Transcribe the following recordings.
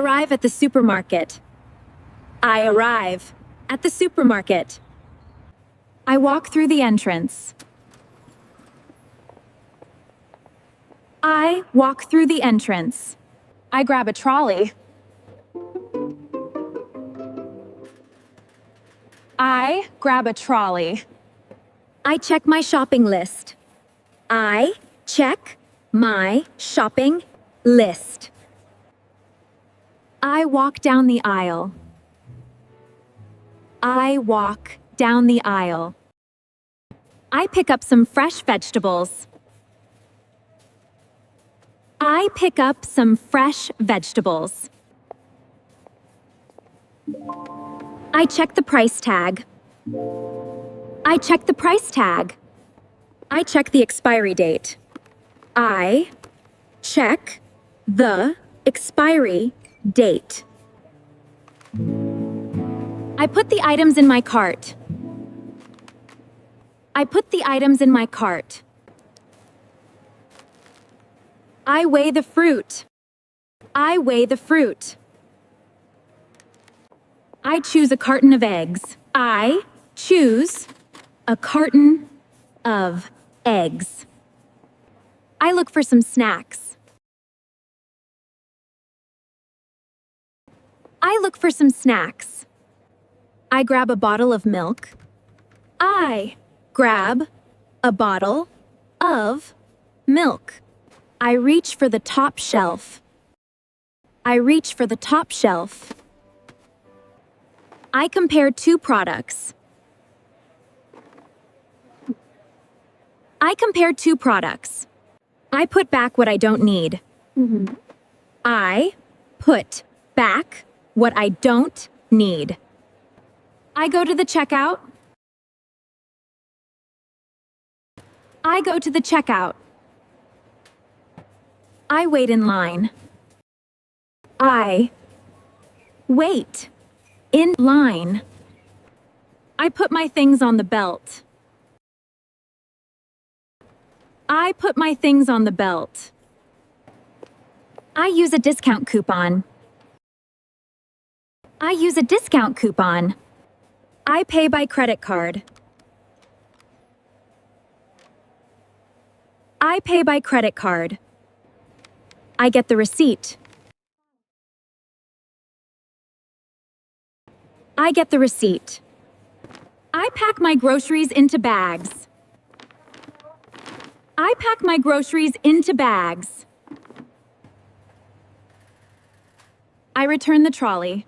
arrive at the supermarket. I arrive at the supermarket. I walk through the entrance. I walk through the entrance. I grab a trolley. I grab a trolley. I check my shopping list. I check my shopping list. I walk down the aisle. I walk down the aisle. I pick up some fresh vegetables. I pick up some fresh vegetables. I check the price tag. I check the price tag. I check the expiry date. I check the expiry date. I put the items in my cart. I put the items in my cart. I weigh the fruit. I weigh the fruit. I choose a carton of eggs. I choose a carton of eggs. I look for some snacks. I look for some snacks. I grab a bottle of milk. I grab a bottle of milk. I reach for the top shelf. I reach for the top shelf. I compare two products. I compare two products. I put back what I don't need. I put back what I don't need. I go to the checkout. I go to the checkout. I wait in line. I wait in line. I put my things on the belt. I put my things on the belt. I use a discount coupon. I use a discount coupon. I pay by credit card. I pay by credit card. I get the receipt. I get the receipt. I pack my groceries into bags. I pack my groceries into bags. I return the trolley.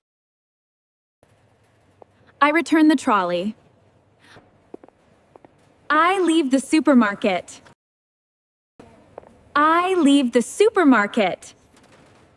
I return the trolley. I leave the supermarket. I leave the supermarket.